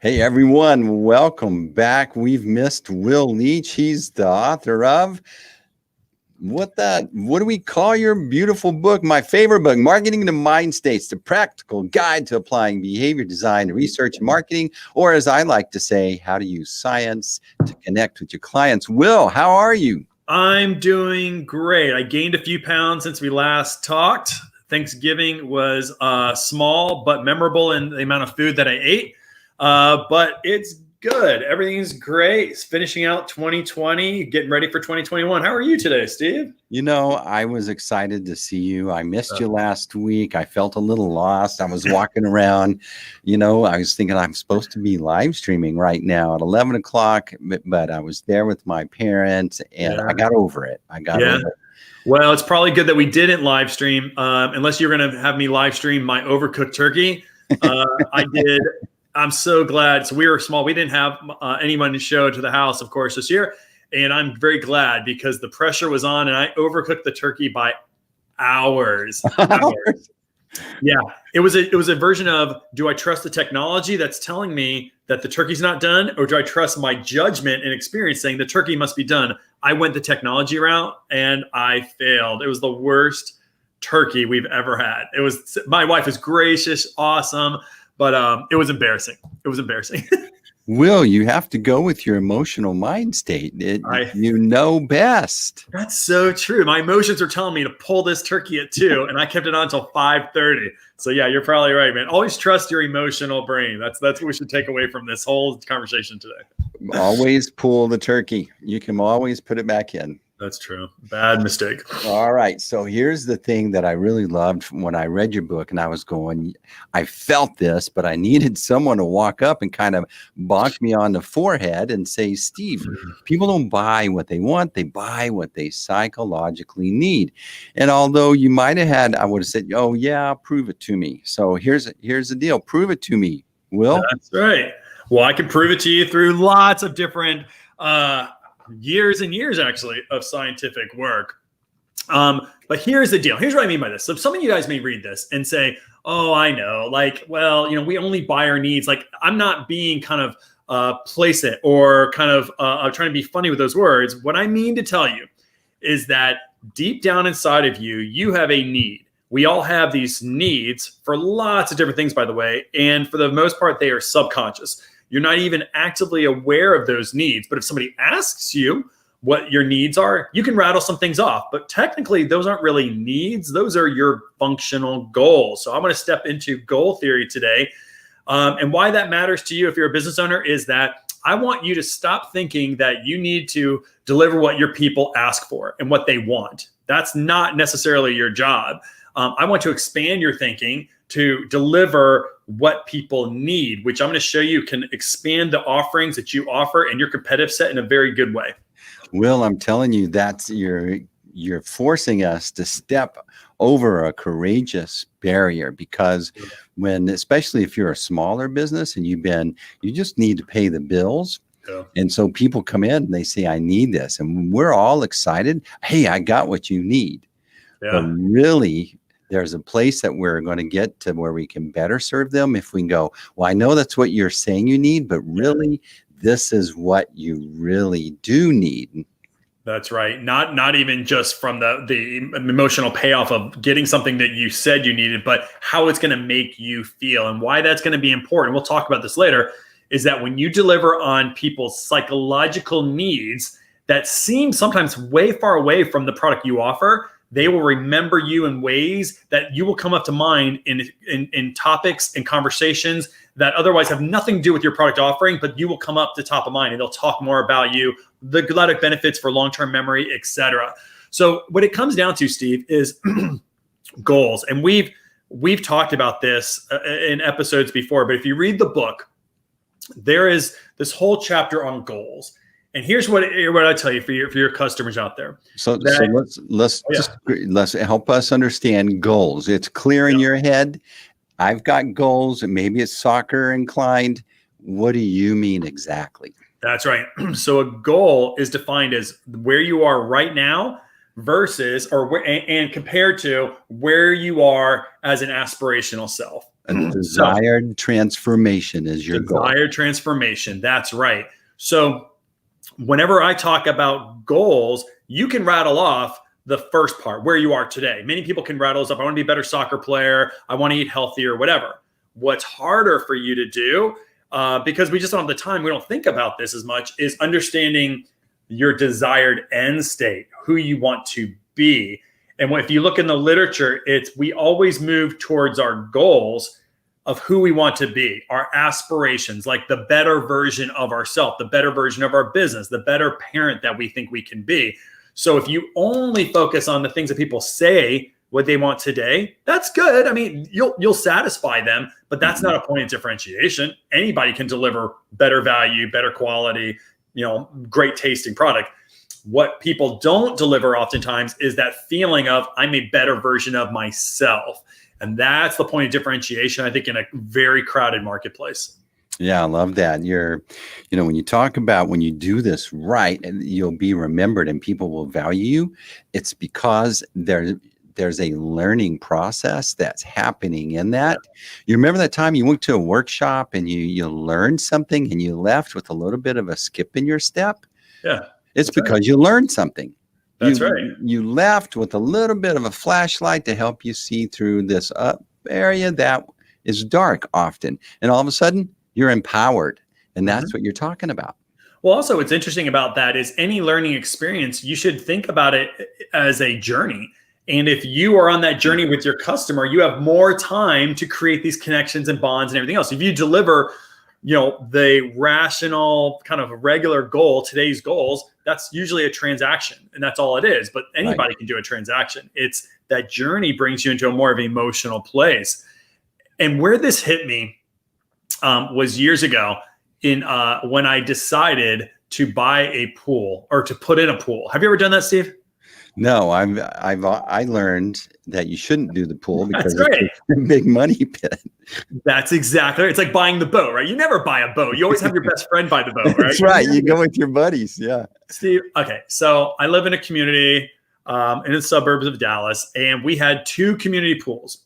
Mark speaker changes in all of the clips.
Speaker 1: Hey everyone, welcome back. We've missed Will Leach. He's the author of what do we call your beautiful book? My favorite book, Marketing to Mind States, the practical guide to applying behavior design to research and marketing, or as I like to say, how to use science to connect with your clients. Will, how are you?
Speaker 2: I'm doing great. I gained a few pounds since we last talked. Thanksgiving was small but memorable in the amount of food that I ate. But it's good. Everything's great. It's finishing out 2020, getting ready for 2021. How are you today, Steve?
Speaker 1: You know, I was excited to see you. I missed you last week. I felt a little lost. I was walking around, I was thinking I'm supposed to be live streaming right now at 11 o'clock, but I was there with my parents and I got over it. Over it.
Speaker 2: Well, it's probably good that we didn't live stream, unless you're going to have me live stream my overcooked turkey. I did. I'm so glad. So we were small. We didn't have anyone to show to the house, of course, this year. And I'm very glad because the pressure was on and I overcooked the turkey by hours. Yeah. It was a version of, do I trust the technology that's telling me that the turkey's not done? Or do I trust my judgment and experience saying the turkey must be done? I went the technology route and I failed. It was the worst turkey we've ever had. My wife was gracious, awesome. But it was embarrassing. It was embarrassing.
Speaker 1: Will, you have to go with your emotional mind state. You know best.
Speaker 2: That's so true. My emotions are telling me to pull this turkey at 2, and I kept it on until 5:30. So yeah, you're probably right, man. Always trust your emotional brain. That's what we should take away from this whole conversation today.
Speaker 1: Always pull the turkey. You can always put it back in.
Speaker 2: That's true. Bad mistake.
Speaker 1: All right. So here's the thing that I really loved when I read your book and I was going, I felt this, but I needed someone to walk up and kind of bonk me on the forehead and say, Steve, people don't buy what they want. They buy what they psychologically need. And although you might have had, I would have said, oh yeah, prove it to me. So here's the deal. Prove it to me, Will.
Speaker 2: That's right. Well, I can prove it to you through lots of different, years and years actually of scientific work. But here's the deal. Here's what I mean by this. So some of you guys may read this and say, oh, I know, we only buy our needs. Like I'm not being kind of placid or kind of trying to be funny with those words. What I mean to tell you is that deep down inside of you, you have a need. We all have these needs for lots of different things, by the way. And for the most part, they are subconscious. You're not even actively aware of those needs. But if somebody asks you what your needs are, you can rattle some things off. But technically, those aren't really needs. Those are your functional goals. So I'm going to step into goal theory today. And why that matters to you if you're a business owner is that I want you to stop thinking that you need to deliver what your people ask for and what they want. That's not necessarily your job. I want to expand your thinking to deliver what people need, which I'm going to show you can expand the offerings that you offer and your competitive set in a very good way.
Speaker 1: Will, I'm telling you, that's you're forcing us to step over a courageous barrier because especially if you're a smaller business and you just need to pay the bills. Yeah. And so people come in and they say, I need this. And we're all excited. Hey, I got what you need. Yeah. But really, there's a place that we're going to get to where we can better serve them if we can go, well, I know that's what you're saying you need, but really this is what you really do need.
Speaker 2: That's right. Not even just from the emotional payoff of getting something that you said you needed, but how it's going to make you feel and why that's going to be important. We'll talk about this later, is that when you deliver on people's psychological needs that seem sometimes way far away from the product you offer, they will remember you in ways that you will come up to mind in topics and conversations that otherwise have nothing to do with your product offering, but you will come up to top of mind and they'll talk more about you, the gladic benefits for long-term memory, etc. So what it comes down to, Steve, is goals. And we've talked about this in episodes before, but if you read the book, there is this whole chapter on goals. And here's what I tell you for your customers out there.
Speaker 1: So let's help us understand goals. It's clear in your head. I've got goals, and maybe it's soccer inclined. What do you mean exactly?
Speaker 2: That's right. So a goal is defined as where you are right now versus and compared to where you are as an aspirational self.
Speaker 1: A desired transformation is your goal.
Speaker 2: Desired transformation. That's right. So whenever I talk about goals, you can rattle off the first part, where you are today. Many people can rattle those up. I want to be a better soccer player. I want to eat healthier, whatever. What's harder for you to do, because we just don't have the time, we don't think about this as much, is understanding your desired end state, who you want to be. And if you look in the literature, we always move towards our goals of who we want to be, our aspirations, like the better version of ourselves, the better version of our business, the better parent that we think we can be. So if you only focus on the things that people say what they want today, that's good. I mean, you'll satisfy them, but that's not a point of differentiation. Anybody can deliver better value, better quality, great tasting product. What people don't deliver oftentimes is that feeling of I'm a better version of myself. And that's the point of differentiation, I think, in a very crowded marketplace.
Speaker 1: Yeah, I love that. When you talk about when you do this right, and you'll be remembered and people will value you, it's because there's a learning process that's happening in that. You remember that time you went to a workshop and you learned something and you left with a little bit of a skip in your step?
Speaker 2: Yeah.
Speaker 1: It's because you learned something.
Speaker 2: That's right.
Speaker 1: You left with a little bit of a flashlight to help you see through this area that is dark often. And all of a sudden, you're empowered. And that's what you're talking about.
Speaker 2: Well, also, what's interesting about that is any learning experience, you should think about it as a journey. And if you are on that journey with your customer, you have more time to create these connections and bonds and everything else. If you deliver, the rational kind of regular goal, today's goals, that's usually a transaction, and that's all it is. But anybody can do a transaction. It's that journey brings you into a more of an emotional place. And where this hit me was years ago when I decided to buy a pool or to put in a pool. Have you ever done that, Steve?
Speaker 1: No, I learned that you shouldn't do the pool because
Speaker 2: That's right.
Speaker 1: It's a big money pit.
Speaker 2: That's exactly right. It's like buying the boat, right? You never buy a boat. You always have your best friend buy the boat, right?
Speaker 1: That's right. You go with your buddies. Yeah.
Speaker 2: Steve, okay. So I live in a community in the suburbs of Dallas, and we had 2 community pools.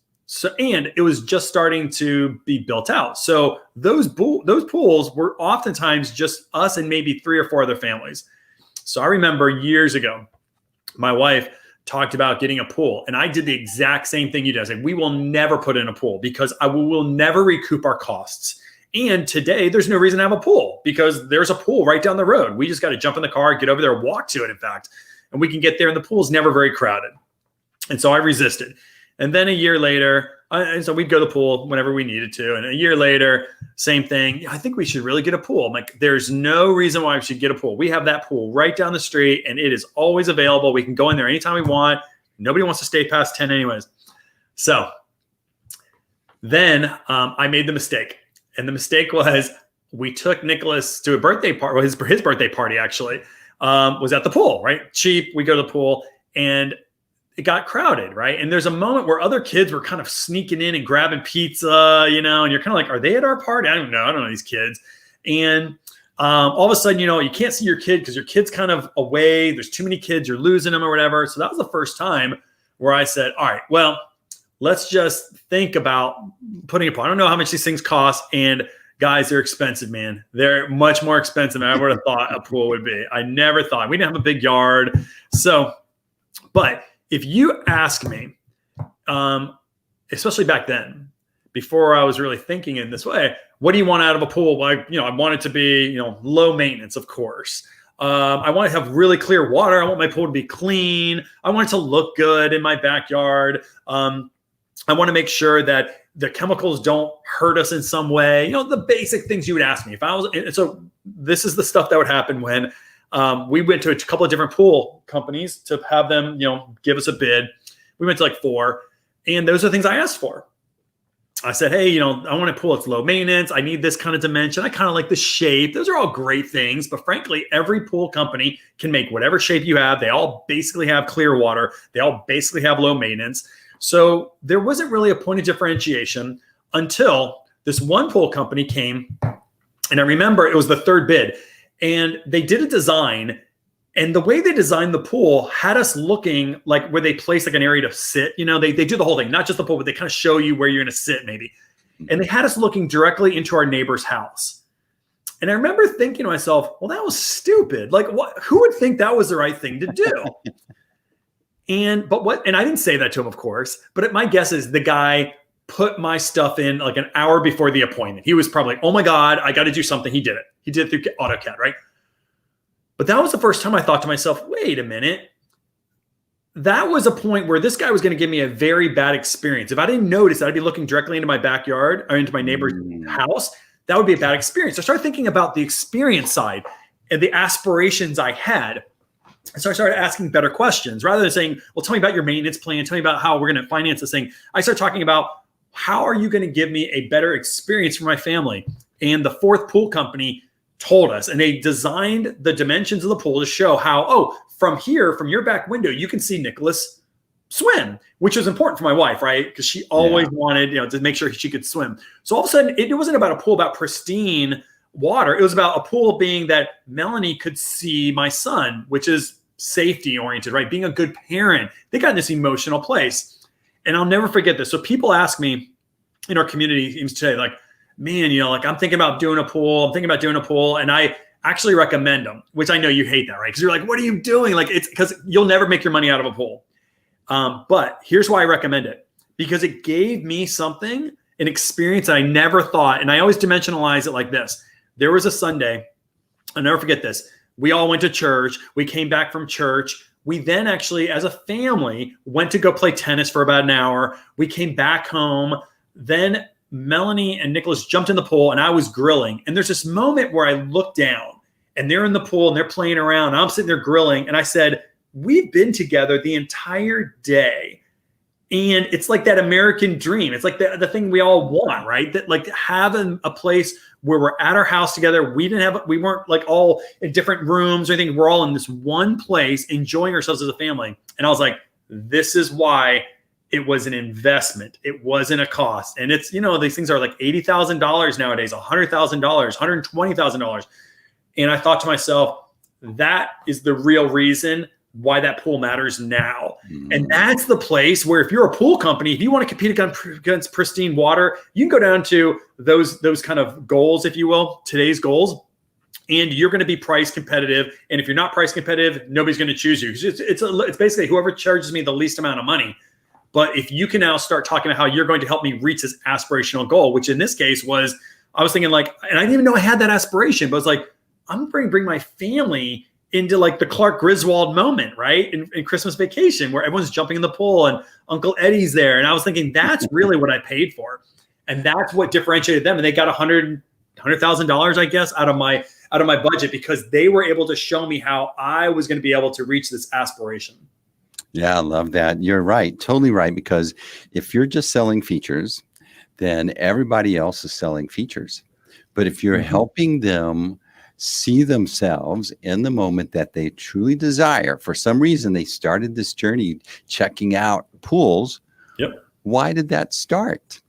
Speaker 2: And it was just starting to be built out. So those pools were oftentimes just us and maybe 3 or 4 other families. So I remember years ago, my wife talked about getting a pool, and I did the exact same thing you did. I said, we will never put in a pool because we will never recoup our costs. And today there's no reason to have a pool because there's a pool right down the road. We just got to jump in the car, get over there, walk to it, in fact, and we can get there, and the pool is never very crowded. And so I resisted. And then a year later, so we'd go to the pool whenever we needed to. And a year later, same thing. I think we should really get a pool. I'm like, there's no reason why we should get a pool. We have that pool right down the street, and it is always available. We can go in there anytime we want. Nobody wants to stay past 10 anyways. So then I made the mistake. And the mistake was we took Nicholas to a birthday party. Well, his birthday party actually was at the pool, right? Cheap. We go to the pool, and it got crowded, right? And there's a moment where other kids were kind of sneaking in and grabbing pizza, and you're kind of like, are they at our party? I don't know these kids. And all of a sudden, you can't see your kid because your kid's kind of away. There's too many kids, you're losing them or whatever. So that was the first time where I said, all right, well, let's just think about putting a pool. I don't know how much these things cost. And guys, they're expensive, man. They're much more expensive than I would have thought a pool would be. I never thought. We didn't have a big yard. But if you ask me, especially back then, before I was really thinking in this way, what do you want out of a pool? Well, I want it to be, low maintenance, of course. I want to have really clear water. I want my pool to be clean. I want it to look good in my backyard. I want to make sure that the chemicals don't hurt us in some way. The basic things you would ask me. So this is the stuff that would happen when we went to a couple of different pool companies to have them, give us a bid. We went to like 4, and those are the things I asked for. I said, hey, I want a pool that's low maintenance. I need this kind of dimension. I kind of like the shape. Those are all great things. But frankly, every pool company can make whatever shape you have. They all basically have clear water. They all basically have low maintenance. So there wasn't really a point of differentiation until this one pool company came. And I remember it was the 3rd bid. And they did a design, and the way they designed the pool had us looking like where they place like an area to sit. They do the whole thing, not just the pool, but they kind of show you where you're going to sit maybe. And they had us looking directly into our neighbor's house. And I remember thinking to myself, well, that was stupid. Like, what? Who would think that was the right thing to do? And I didn't say that to him, of course, but my guess is the guy put my stuff in like an hour before the appointment. He was probably, oh my God, I got to do something. He did it. He did it through AutoCAD, right? But that was the first time I thought to myself, wait a minute. That was a point where this guy was going to give me a very bad experience. If I didn't notice that I'd be looking directly into my backyard or into my neighbor's house, that would be a bad experience. So I started thinking about the experience side and the aspirations I had. And so I started asking better questions rather than saying, well, tell me about your maintenance plan. Tell me about how we're going to finance this thing. I started talking about, how are you going to give me a better experience for my family? And the fourth pool company told us, and they designed the dimensions of the pool to show how, from here, from your back window, you can see Nicholas swim, which was important for my wife, right? Because she always wanted, to make sure she could swim. So all of a sudden, it wasn't about a pool about pristine water. It was about a pool being that Melanie could see my son, which is safety oriented, right? Being a good parent. They got in this emotional place. And I'll never forget this. So people ask me in our community even today, like, man, I'm thinking about doing a pool. And I actually recommend them, which I know you hate that, right? Because you're like, what are you doing? Like, it's because you'll never make your money out of a pool. But here's why I recommend it. Because it gave me an experience that I never thought. And I always dimensionalize it like this. There was a Sunday, I'll never forget this. We all went to church. We came back from church. We then actually, as a family, went to go play tennis for about an hour. We came back home. Then Melanie and Nicholas jumped in the pool and I was grilling. And there's this moment where I look down and they're in the pool and they're playing around. I'm sitting there grilling. And I said, we've been together the entire day. And it's like that American dream. It's like the thing we all want, right? That like having a place where we're at our house together. We weren't like all in different rooms or anything. We're all in this one place enjoying ourselves as a family. And I was like, this is why it was an investment. It wasn't a cost. And it's, these things are like $80,000 nowadays, $100,000, $120,000. And I thought to myself, that is the real reason why that pool matters now. And that's the place where if you're a pool company, if you want to compete against pristine water, you can go down to those kind of goals, if you will, today's goals, and you're going to be price competitive. And if you're not price competitive, nobody's going to choose you. It's basically whoever charges me the least amount of money. But if you can now start talking about how you're going to help me reach this aspirational goal, which in this case was, I was thinking like, and I didn't even know I had that aspiration, but it's like, I'm going to bring my family into like the Clark Griswold moment, right? In Christmas Vacation, where everyone's jumping in the pool and Uncle Eddie's there. And I was thinking, that's really what I paid for. And that's what differentiated them. And they got $100,000, I guess, out of my budget, because they were able to show me how I was going to be able to reach this aspiration.
Speaker 1: Yeah, I love that. You're right. Totally right. Because if you're just selling features, then everybody else is selling features. But if you're helping them see themselves in the moment that they truly desire, for some reason they started this journey checking out pools. Yep. Why did that start?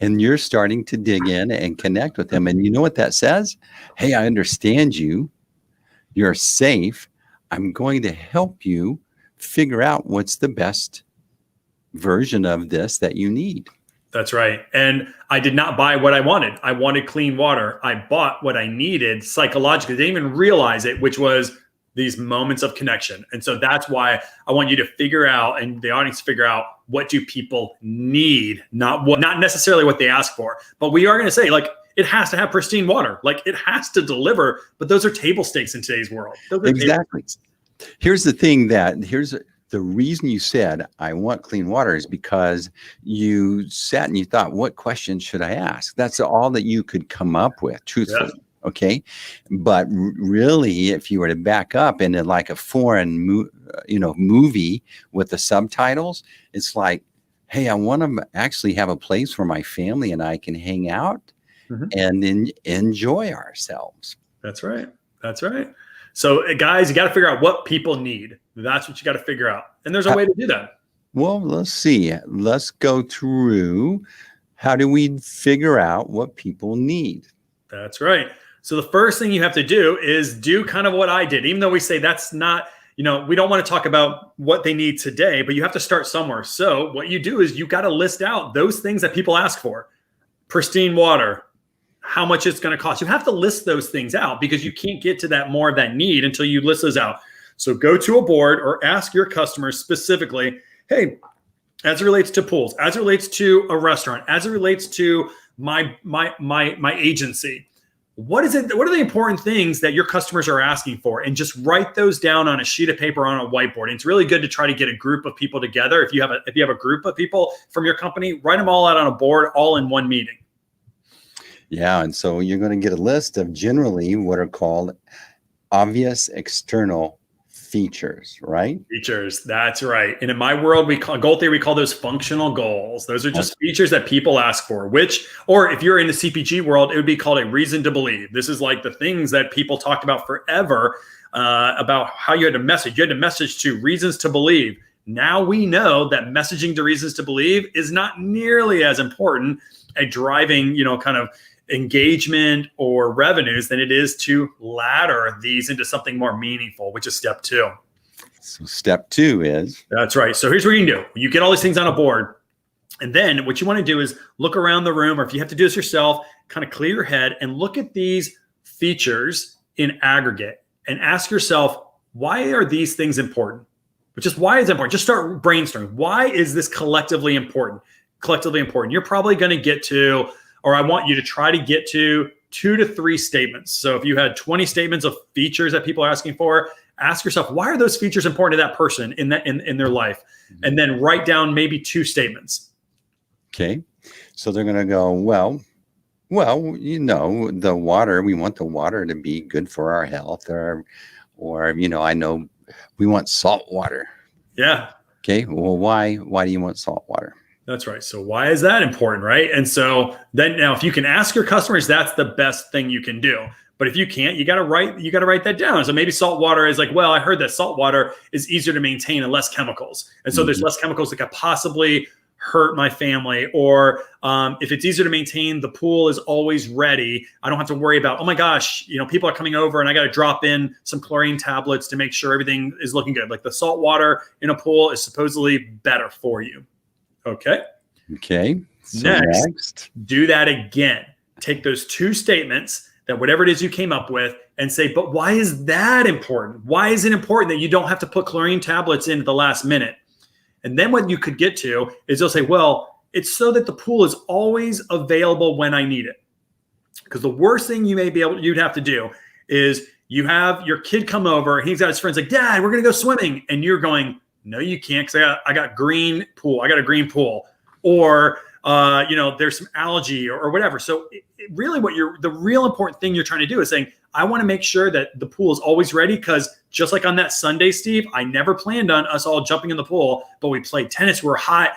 Speaker 1: And you're starting to dig in and connect with them. And you know what that says? Hey, I understand you. You're safe. I'm going to help you figure out what's the best version of this that you need.
Speaker 2: That's right. And I did not buy what I wanted. I wanted clean water. I bought what I needed psychologically. I didn't even realize it, which was these moments of connection. And so that's why I want you to figure out, and the audience figure out, what do people need, not necessarily what they ask for. But we are going to say, like, it has to have pristine water. Like, it has to deliver. But those are table stakes in today's world.
Speaker 1: Exactly. Here's the thing the reason you said, I want clean water, is because you sat and you thought, what question should I ask? That's all that you could come up with, truthfully. Yeah. Okay. But really, if you were to back up into like a foreign movie with the subtitles, it's like, hey, I want to actually have a place where my family and I can hang out and then enjoy ourselves.
Speaker 2: That's right. That's right. So guys, you got to figure out what people need. That's what you got to figure out. And there's a way to do that.
Speaker 1: Well, let's see. Let's go through, how do we figure out what people need?
Speaker 2: That's right. So the first thing you have to do is do kind of what I did, even though we say that's not, we don't want to talk about what they need today, but you have to start somewhere. So what you do is you got to list out those things that people ask for. pristine water, how much it's going to cost. You have to list those things out because you can't get to that more of that need until you list those out. So go to a board or ask your customers specifically, hey, as it relates to pools, as it relates to a restaurant, as it relates to my agency, what is it? What are the important things that your customers are asking for? And just write those down on a sheet of paper on a whiteboard. And it's really good to try to get a group of people together. If you have a group of people from your company, write them all out on a board, all in one meeting.
Speaker 1: Yeah, and so you're going to get a list of generally what are called obvious external features, right?
Speaker 2: Features, that's right. And in my world, goal theory, we call those functional goals. Those are just features that people ask for, or if you're in the CPG world, it would be called a reason to believe. This is like the things that people talked about forever, about how you had to message. You had to message to reasons to believe. Now we know that messaging to reasons to believe is not nearly as important at driving, kind of engagement or revenues than it is to ladder these into something more meaningful, which is step 2.
Speaker 1: So step 2 is?
Speaker 2: That's right. So here's what you can do. You get all these things on a board. And then what you want to do is look around the room, or if you have to do this yourself, kind of clear your head and look at these features in aggregate and ask yourself, why are these things important? Why is it important? Just start brainstorming. Why is this collectively important? You're probably going to get to, or I want you to try to get to 2 to 3 statements. So if you had 20 statements of features that people are asking for, ask yourself, why are those features important to that person in their life? And then write down maybe 2 statements. Okay.
Speaker 1: So they're going to go, well, the water, we want the water to be good for our health, or I know we want salt water.
Speaker 2: Yeah.
Speaker 1: Okay. Well, why do you want salt water?
Speaker 2: That's right. So why is that important, right? And so then now if you can ask your customers, that's the best thing you can do. But if you can't, you got to write that down. So maybe salt water is like, well, I heard that salt water is easier to maintain and less chemicals. And so there's less chemicals that could possibly hurt my family. Or if it's easier to maintain, the pool is always ready. I don't have to worry about, oh my gosh, people are coming over and I got to drop in some chlorine tablets to make sure everything is looking good. Like the salt water in a pool is supposedly better for you. Okay.
Speaker 1: So next,
Speaker 2: do that again. Take those 2 statements, that whatever it is you came up with, and say, but why is that important? Why is it important that you don't have to put chlorine tablets in at the last minute? And then what you could get to is they'll say, well, it's so that the pool is always available when I need it. Because the worst thing you'd have to do is you have your kid come over, he's got his friends like, Dad, we're going to go swimming. And you're going, no, you can't, because I got green pool. I got a green pool. Or, there's some algae or whatever. So really the real important thing you're trying to do is saying, I want to make sure that the pool is always ready, because just like on that Sunday, Steve, I never planned on us all jumping in the pool, but we played tennis, we were hot,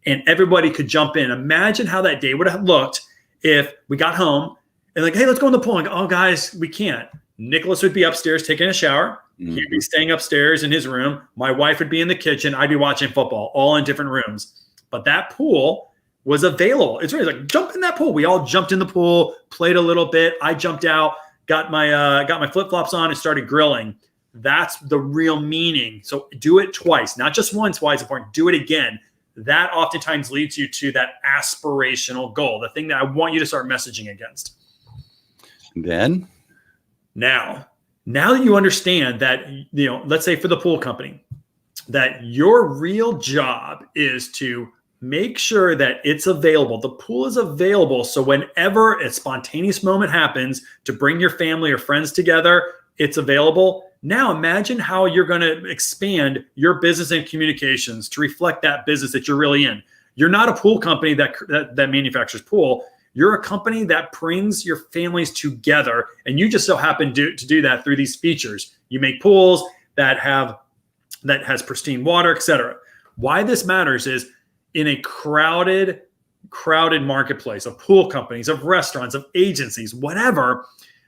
Speaker 2: and everybody could jump in. Imagine how that day would have looked if we got home and like, hey, let's go in the pool. And go, oh, guys, we can't. Nicholas would be upstairs taking a shower. He'd be staying upstairs in his room. My wife would be in the kitchen. I'd be watching football, all in different rooms. But that pool was available. It's really like, jump in that pool. We all jumped in the pool, played a little bit. I jumped out, got my flip-flops on and started grilling. That's the real meaning. So do it twice, not just once. Why it's important. Do it again. That oftentimes leads you to that aspirational goal, the thing that I want you to start messaging against.
Speaker 1: Then?
Speaker 2: Now that you understand that, let's say for the pool company, that your real job is to make sure that it's available. The pool is available. So whenever a spontaneous moment happens to bring your family or friends together, it's available. Now imagine how you're going to expand your business and communications to reflect that business that you're really in. You're not a pool company that manufactures pool. You're a company that brings your families together, and you just so happen to do that through these features. You make pools that has pristine water, etc. Why this matters is in a crowded marketplace of pool companies, of restaurants, of agencies, whatever,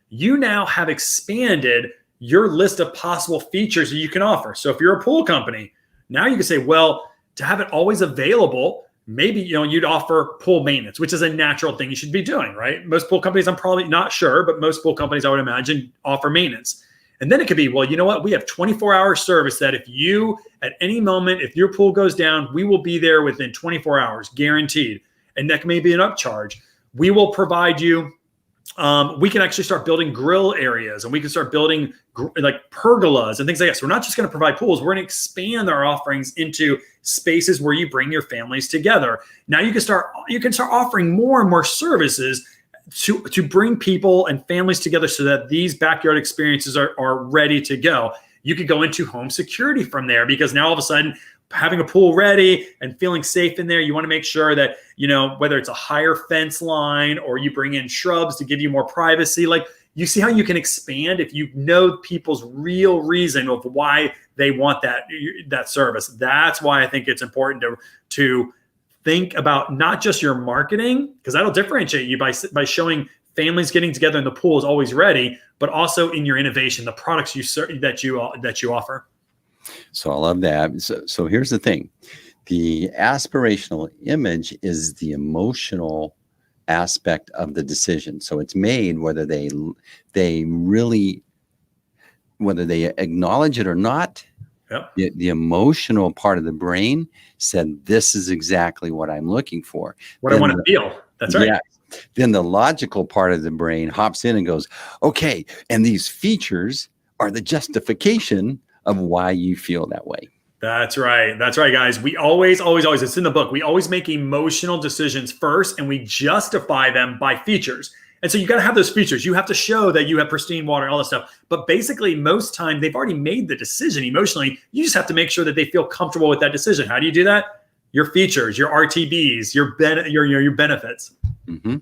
Speaker 2: you now have expanded your list of possible features that you can offer. So if you're a pool company, now you can say, well, to have it always available, maybe you'd offer pool maintenance, which is a natural thing you should be doing, right? Most pool companies, I'm probably not sure, but most pool companies, I would imagine, offer maintenance. And then it could be, well, you know what? We have 24-hour service that if you, at any moment, if your pool goes down, we will be there within 24 hours, guaranteed. And that may be an upcharge. we will provide you, we can actually start building grill areas, and we can start building like pergolas and things like that. So we're not just going to provide pools. We're going to expand our offerings into spaces where you bring your families together. Now you can start offering more and more services to bring people and families together so that these backyard experiences are ready to go. You could go into home security from there, because now all of a sudden, having a pool ready and feeling safe in there, you want to make sure that, whether it's a higher fence line or you bring in shrubs to give you more privacy, like, you see how you can expand if you know people's real reason of why they want that service. That's why I think it's important to think about not just your marketing, because that'll differentiate you by showing families getting together and the pool is always ready, but also in your innovation, the products that you offer.
Speaker 1: So I love that. So here's the thing. The aspirational image is the emotional aspect of the decision. So it's made whether they acknowledge it or not.
Speaker 2: Yep.
Speaker 1: The emotional part of the brain said, this is exactly what I'm looking for.
Speaker 2: What I want to feel. That's right.
Speaker 1: Yeah. Then the logical part of the brain hops in and goes, okay, and these features are the justification of why you feel that way.
Speaker 2: That's right. That's right, guys. We always, it's in the book. We always make emotional decisions first, and we justify them by features. And so you got to have those features. You have to show that you have pristine water and all that stuff. But basically, most time they've already made the decision emotionally. You just have to make sure that they feel comfortable with that decision. How do you do that? Your features, your RTBs, your benefits.
Speaker 1: Mm-hmm.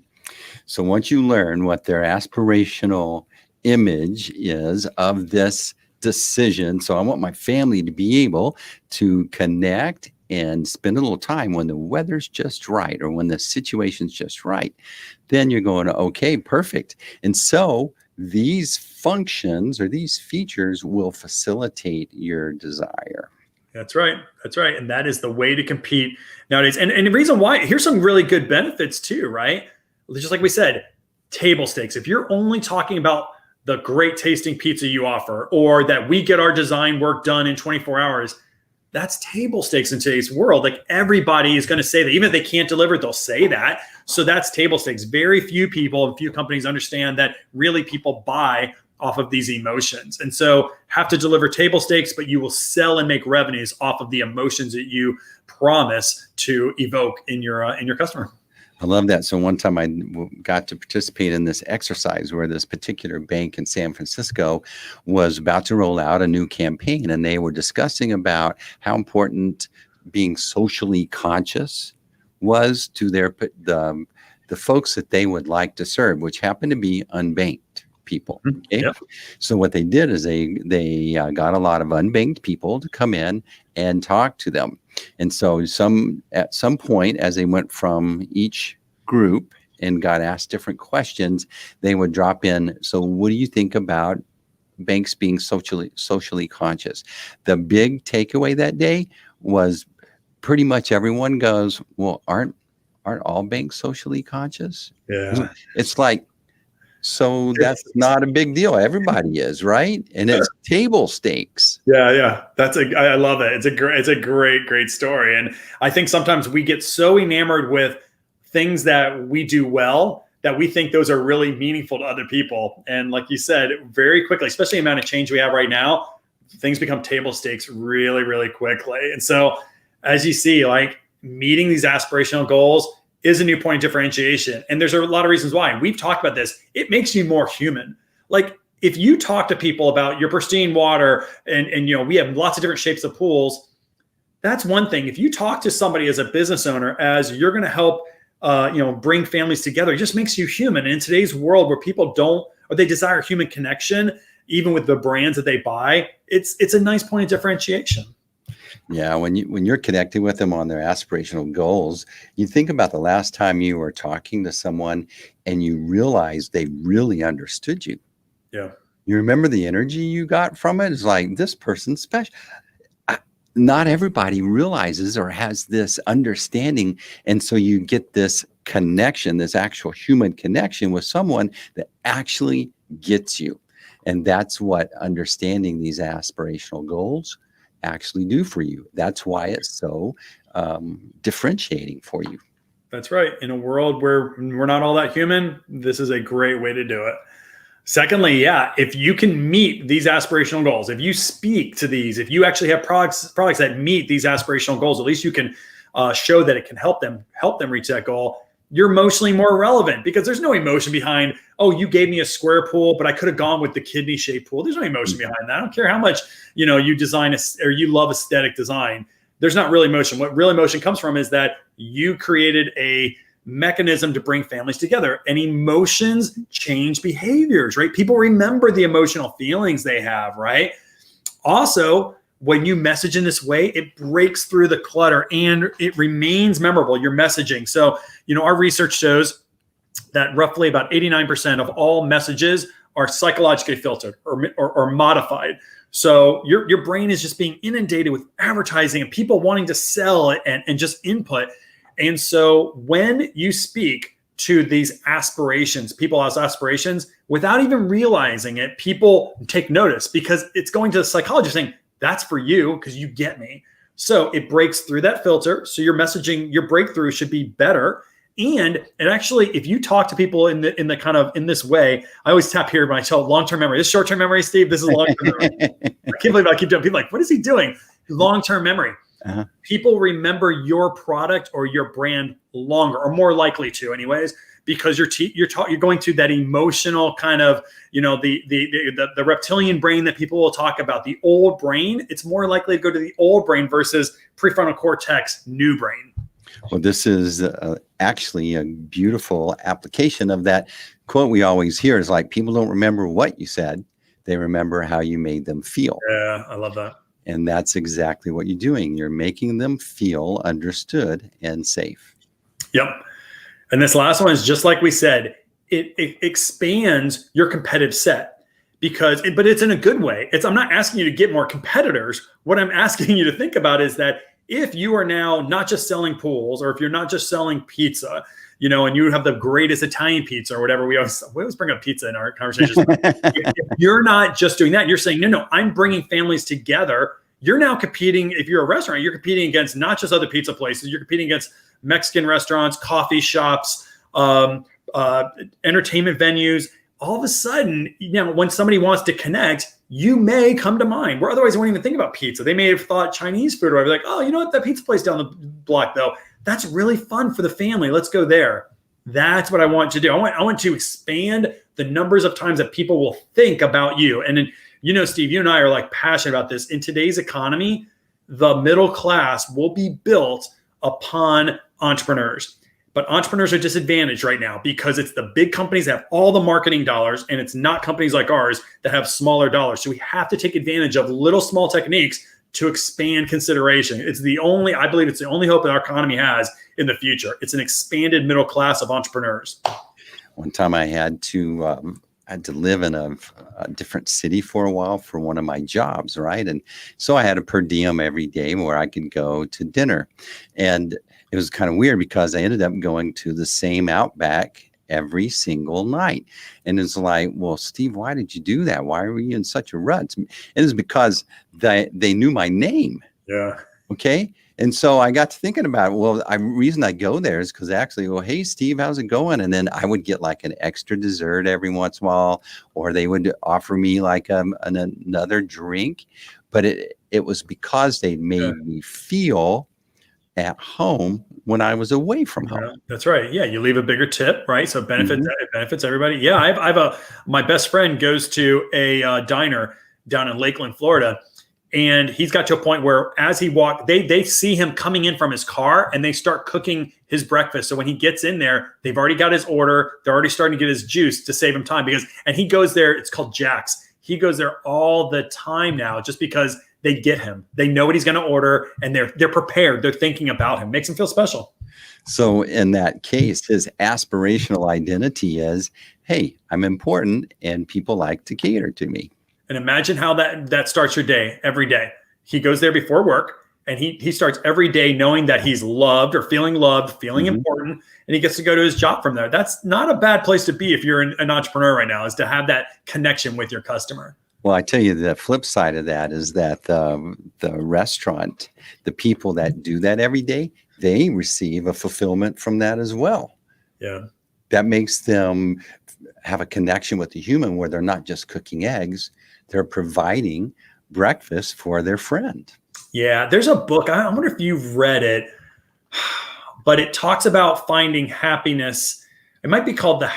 Speaker 1: So once you learn what their aspirational image is of this decision, so I want my family to be able to connect and spend a little time when the weather's just right or when the situation's just right, then you're going, okay, perfect. And so these functions or these features will facilitate your desire.
Speaker 2: That's right. That's right. And that is the way to compete nowadays. And the reason why, here's some really good benefits too, right? Just like we said, table stakes. If you're only talking about the great tasting pizza you offer, or that we get our design work done in 24 hours, that's table stakes in today's world. Like, everybody is going to say that. Even if they can't deliver, they'll say that. So that's table stakes. Very few people and few companies understand that really people buy off of these emotions. And so have to deliver table stakes, but you will sell and make revenues off of the emotions that you promise to evoke in your customer.
Speaker 1: I love that. So one time I got to participate in this exercise where this particular bank in San Francisco was about to roll out a new campaign, and they were discussing about how important being socially conscious was to the folks that they would like to serve, which happened to be unbanked people. Okay?
Speaker 2: Yep.
Speaker 1: So what they did is they got a lot of unbanked people to come in and talk to them. And so at some point, as they went from each group and got asked different questions, they would drop in, so what do you think about banks being socially conscious? The big takeaway that day was pretty much everyone goes, well, aren't all banks socially conscious?
Speaker 2: Yeah.
Speaker 1: It's like, so that's not a big deal. Everybody is, right? And it's table stakes.
Speaker 2: Yeah. I love it. It's a great story. And I think sometimes we get so enamored with things that we do well that we think those are really meaningful to other people. And like you said, very quickly, especially the amount of change we have right now, things become table stakes really, really quickly. And so as you see, like, meeting these aspirational goals is a new point of differentiation. And there's a lot of reasons why. We've talked about this. It makes you more human. Like, if you talk to people about your pristine water and we have lots of different shapes of pools, that's one thing. If you talk to somebody as a business owner, as you're going to help, bring families together, it just makes you human. And in today's world where people they desire human connection, even with the brands that they buy, it's a nice point of differentiation.
Speaker 1: Yeah, when you're connecting with them on their aspirational goals, you think about the last time you were talking to someone and you realized they really understood you.
Speaker 2: Yeah.
Speaker 1: You remember the energy you got from it? It's like, this person's special. Not everybody realizes or has this understanding. And so you get this connection, this actual human connection with someone that actually gets you. And that's what understanding these aspirational goals actually do for you. That's why it's so differentiating for you.
Speaker 2: That's right. In a world where we're not all that human, this is a great way to do it. Secondly, yeah, if you can meet these aspirational goals, if you speak to these, if you actually have products that meet these aspirational goals, at least you can show that it can help them reach that goal. You're emotionally more relevant because there's no emotion behind, oh, you gave me a square pool, but I could have gone with the kidney shaped pool. There's no emotion behind that. I don't care how much, you design or you love aesthetic design. There's not real emotion. What real emotion comes from is that you created a mechanism to bring families together, and emotions change behaviors, right? People remember the emotional feelings they have, right? Also, when you message in this way, it breaks through the clutter and it remains memorable, your messaging. So, our research shows that roughly about 89% of all messages are psychologically filtered or modified. So your brain is just being inundated with advertising and people wanting to sell and just input. And so when you speak to these aspirations, people has aspirations, without even realizing it, people take notice because it's going to the psychologist saying, that's for you because you get me. So it breaks through that filter. So your messaging, your breakthrough should be better. And it actually, if you talk to people in this way, I always tap here when I tell long-term memory. This is short-term memory, Steve. This is long-term memory. I can't believe I keep doing. People are like, what is he doing? Long-term memory. Uh-huh. People remember your product or your brand longer, or more likely to, anyways, because you're going to that emotional kind of, the reptilian brain that people will talk about, the old brain. It's more likely to go to the old brain versus prefrontal cortex, new brain.
Speaker 1: Well, this is actually a beautiful application of that quote we always hear is like, people don't remember what you said. They remember how you made them feel.
Speaker 2: Yeah, I love that.
Speaker 1: And that's exactly what you're doing. You're making them feel understood and safe.
Speaker 2: Yep. And this last one is just like we said, it expands your competitive set but it's in a good way. I'm not asking you to get more competitors. What I'm asking you to think about is that if you are now not just selling pools, or if you're not just selling pizza, and you have the greatest Italian pizza or whatever, we always bring up pizza in our conversations. If you're not just doing that, you're saying, no, I'm bringing families together. You're now competing. If you're a restaurant, you're competing against not just other pizza places. You're competing against Mexican restaurants, coffee shops, entertainment venues. All of a sudden, when somebody wants to connect, you may come to mind, where otherwise they won't even think about pizza. They may have thought Chinese food, or like, oh, you know what, that pizza place down the block, though, that's really fun for the family. Let's go there. That's what I want to do. I want to expand the numbers of times that people will think about you. And then, Steve, you and I are like passionate about this. In today's economy, the middle class will be built upon entrepreneurs. But entrepreneurs are disadvantaged right now because it's the big companies that have all the marketing dollars, and it's not companies like ours that have smaller dollars. So we have to take advantage of little small techniques to expand consideration. I believe it's the only hope that our economy has in the future. It's an expanded middle class of entrepreneurs.
Speaker 1: One time I had to live in a different city for a while for one of my jobs, right? And so I had a per diem every day where I could go to dinner. And it was kind of weird because I ended up going to the same Outback every single night. And it's like, well, Steve, why did you do that? Why were you in such a rut? And it's because they knew my name.
Speaker 2: Yeah.
Speaker 1: Okay. And so I got to thinking about it. Well, the reason I go there is because actually, well, hey, Steve, how's it going? And then I would get like an extra dessert every once in a while, or they would offer me like another drink. But it was because they made me feel at home when I was away from home.
Speaker 2: Yeah, that's right. Yeah, you leave a bigger tip, right? So it benefits everybody. Yeah, my best friend goes to a diner down in Lakeland, Florida, and he's got to a point where as he walks, they see him coming in from his car and they start cooking his breakfast. So when he gets in there, they've already got his order. They're already starting to get his juice to save him time and he goes there. It's called Jack's. He goes there all the time now just because they get him. They know what he's going to order and they're prepared. They're thinking about him. Makes him feel special.
Speaker 1: So in that case, his aspirational identity is, hey, I'm important and people like to cater to me.
Speaker 2: And imagine how that starts your day every day. He goes there before work and he starts every day knowing that he's loved, feeling important, and he gets to go to his job from there. That's not a bad place to be if you're an entrepreneur right now, is to have that connection with your customer.
Speaker 1: Well, I tell you, the flip side of that is that the restaurant, the people that do that every day, they receive a fulfillment from that as well.
Speaker 2: Yeah.
Speaker 1: That makes them have a connection with the human where they're not just cooking eggs, they're providing breakfast for their friend.
Speaker 2: Yeah. There's a book. I wonder if you've read it, but it talks about finding happiness. It might be called the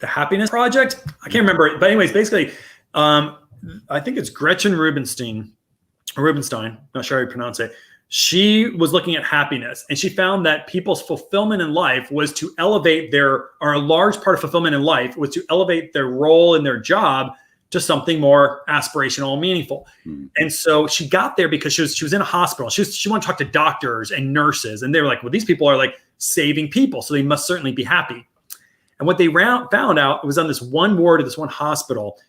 Speaker 2: Happiness Project. I can't remember it. But anyways, basically, I think it's Gretchen Rubinstein, not sure how you pronounce it. She was looking at happiness, and she found that people's fulfillment in life was to elevate a large part of fulfillment in life was to elevate their role in their job to something more aspirational and meaningful. Mm-hmm. And so she got there because she was in a hospital. She wanted to talk to doctors and nurses, and they were like, well, these people are like saving people, so they must certainly be happy. And what they found out was on this one ward of this one hospital,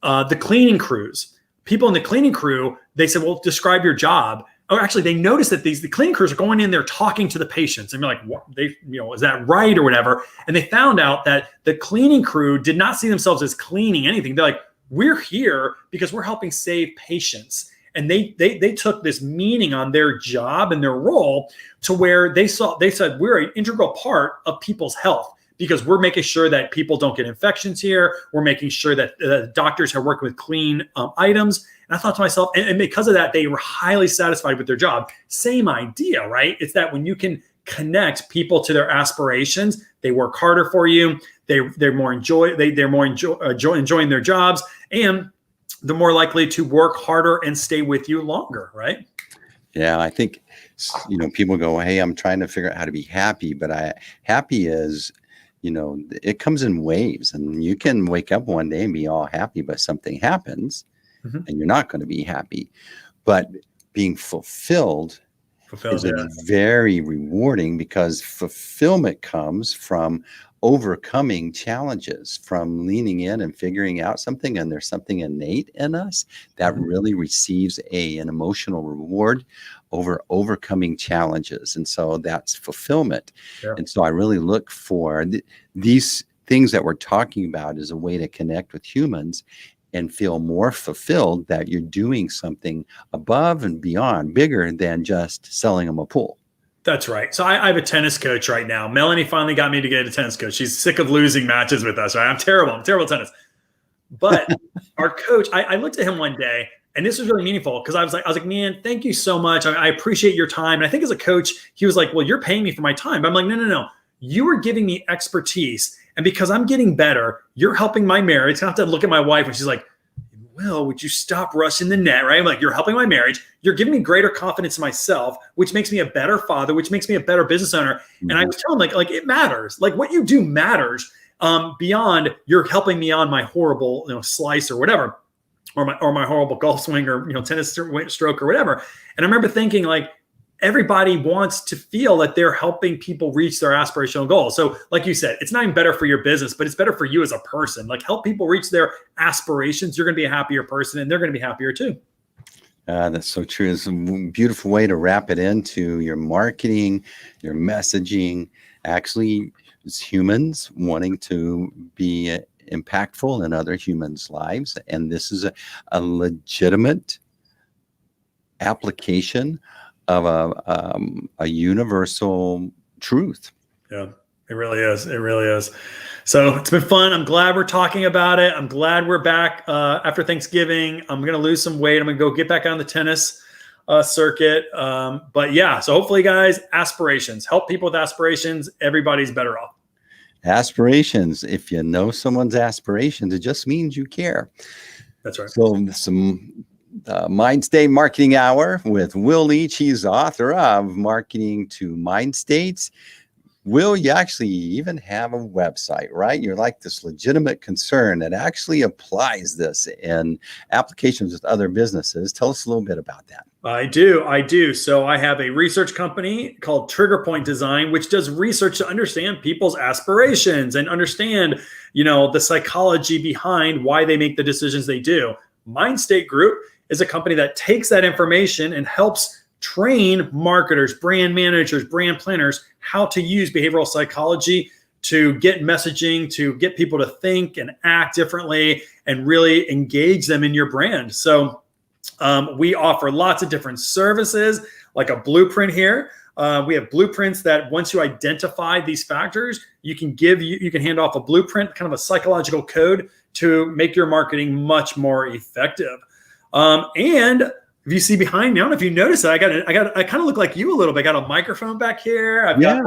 Speaker 2: the cleaning crews, people in the cleaning crew, they said, well, describe your job. Or actually, they noticed that the cleaning crews are going in there talking to the patients. And you're like, what? Is that right or whatever? And they found out that the cleaning crew did not see themselves as cleaning anything. They're like, we're here because we're helping save patients. And they took this meaning on their job and their role to where they said, we're an integral part of people's health, because we're making sure that people don't get infections here. We're making sure that doctors are working with clean items. And I thought to myself, and because of that, they were highly satisfied with their job. Same idea, right? It's that when you can connect people to their aspirations, they work harder for you. They're more enjoying their jobs, and they're more likely to work harder and stay with you longer, right?
Speaker 1: Yeah, I think people go, hey, I'm trying to figure out how to be happy, but happy is, it comes in waves, and you can wake up one day and be all happy, but something happens and you're not going to be happy. But being fulfilled is very rewarding, because fulfillment comes from overcoming challenges, from leaning in and figuring out something, and there's something innate in us that really receives an emotional reward over overcoming challenges. And so that's fulfillment. Yeah. And so I really look for these things that we're talking about as a way to connect with humans and feel more fulfilled that you're doing something above and beyond, bigger than just selling them a pool.
Speaker 2: That's right. So I have a tennis coach right now. Melanie finally got me to get a tennis coach. She's sick of losing matches with us. Right? I'm terrible at tennis. But our coach, I looked at him one day, and this was really meaningful, because I was like, man, thank you so much. I appreciate your time. And I think as a coach, he was like, well, you're paying me for my time. But I'm like, no. You are giving me expertise. And because I'm getting better, you're helping my marriage. I have to look at my wife, and she's like, Will, would you stop rushing the net, right? I'm like, you're helping my marriage. You're giving me greater confidence in myself, which makes me a better father, which makes me a better business owner. Mm-hmm. And I was telling him, like it matters. Like what you do matters beyond you're helping me on my horrible, slice or whatever, or my horrible golf swing or, tennis stroke or whatever. And I remember thinking, like, everybody wants to feel that they're helping people reach their aspirational goals. So like you said, it's not even better for your business, but it's better for you as a person. Like help people reach their aspirations. You're going to be a happier person, and they're going to be happier too.
Speaker 1: That's so true. It's a beautiful way to wrap it into your marketing, your messaging. Actually, it's humans wanting to be impactful in other humans' lives. And this is a legitimate application of a universal truth. Yeah,
Speaker 2: it really is. It really is. So it's been fun. I'm glad we're talking about it. I'm glad we're back after Thanksgiving. I'm going to lose some weight. I'm going to go get back on the tennis circuit. But yeah, so hopefully, guys, aspirations. Help people with aspirations. Everybody's better off.
Speaker 1: Aspirations. If you know someone's aspirations, it just means you care.
Speaker 2: That's right.
Speaker 1: So some Mindstate Marketing Hour with Will Leach. He's the author of Marketing to Mindstates. Will, you actually even have a website, right? You're like this legitimate concern that actually applies this in applications with other businesses. Tell us a little bit about that.
Speaker 2: I do. So I have a research company called Trigger Point Design, which does research to understand people's aspirations and understand, the psychology behind why they make the decisions they do. Mindstate Group is a company that takes that information and helps train marketers, brand managers, brand planners, how to use behavioral psychology to get messaging, to get people to think and act differently and really engage them in your brand. So we offer lots of different services, like a blueprint here We have blueprints that once you identify these factors, you can hand off a blueprint, kind of a psychological code to make your marketing much more effective. And if you see behind me, I don't know if you noticed that I kind of look like you a little bit. I got a microphone back here. I've got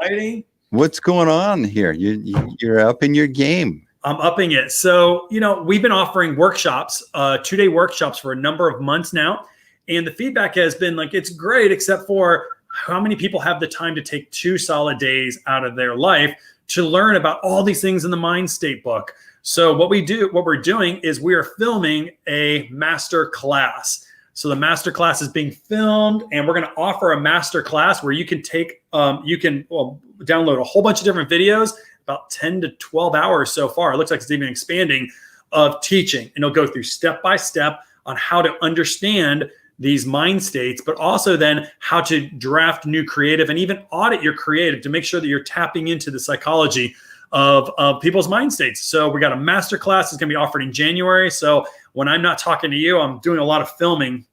Speaker 2: lighting.
Speaker 1: What's going on here? You're up in your game.
Speaker 2: I'm upping it. So, we've been offering workshops, 2-day workshops for a number of months now. And the feedback has been like, it's great, except for how many people have the time to take 2 solid days out of their life to learn about all these things in the Mindstate book. So what we're doing is we are filming a master class. So the master class is being filmed, and we're going to offer a master class where you can download a whole bunch of different videos, about 10 to 12 hours so far. It looks like it's even expanding, of teaching. And it'll go through step by step on how to understand these mind states, but also then how to draft new creative and even audit your creative to make sure that you're tapping into the psychology of people's mind states. So we got a master class that's going to be offered in January. So when I'm not talking to you, I'm doing a lot of filming.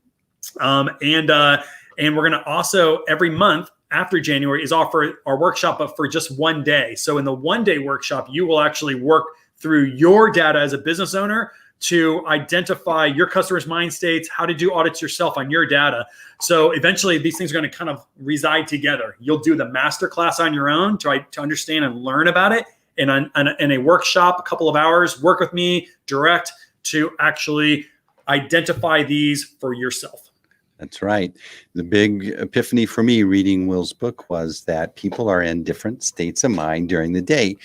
Speaker 2: And we're going to also every month after January is offer our workshop, but for just one day. So in the 1-day workshop, you will actually work through your data as a business owner to identify your customers' mind states, how to do audits yourself on your data. So eventually these things are going to kind of reside together. You'll do the master class on your own to understand and learn about it. And in a workshop, a couple of hours, work with me direct to actually identify these for yourself.
Speaker 1: That's right. The big epiphany for me reading Will's book was that people are in different states of mind during the day.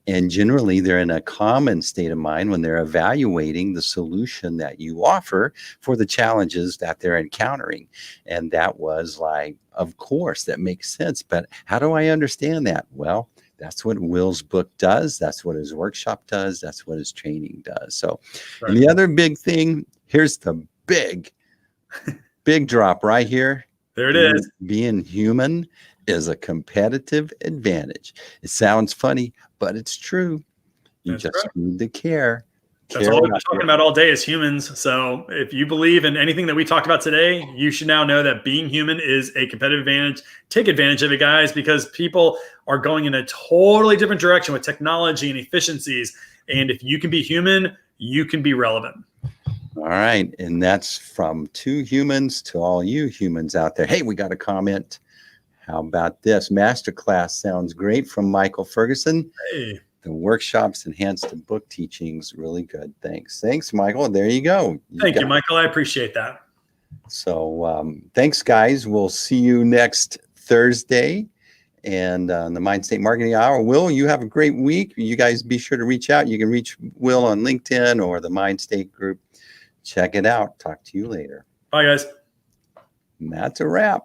Speaker 1: And generally, they're in a common state of mind when they're evaluating the solution that you offer for the challenges that they're encountering. And that was like, of course, that makes sense. But how do I understand that? Well, that's what Will's book does. That's what his workshop does. That's what his training does. So, right. And the other big thing, here's the big drop right here.
Speaker 2: There it is.
Speaker 1: Being human is a competitive advantage. It sounds funny, but it's true. You That's just need to care.
Speaker 2: That's all we've been talking about all day is humans. So if you believe in anything that we talked about today, you should now know that being human is a competitive advantage. Take advantage of it, guys, because people are going in a totally different direction with technology and efficiencies. And if you can be human, you can be relevant.
Speaker 1: All right. And that's from 2 humans to all you humans out there. Hey, we got a comment. How about this? Masterclass sounds great from Michael Ferguson.
Speaker 2: Hey.
Speaker 1: The workshops enhance the book teachings. Really good. Thanks, Michael. There you go.
Speaker 2: Thank you, Michael. I appreciate that.
Speaker 1: So thanks, guys. We'll see you next Thursday and on the Mindstate Marketing Hour. Will, you have a great week. You guys be sure to reach out. You can reach Will on LinkedIn or the Mindstate group. Check it out. Talk to you later.
Speaker 2: Bye, guys.
Speaker 1: And that's a wrap.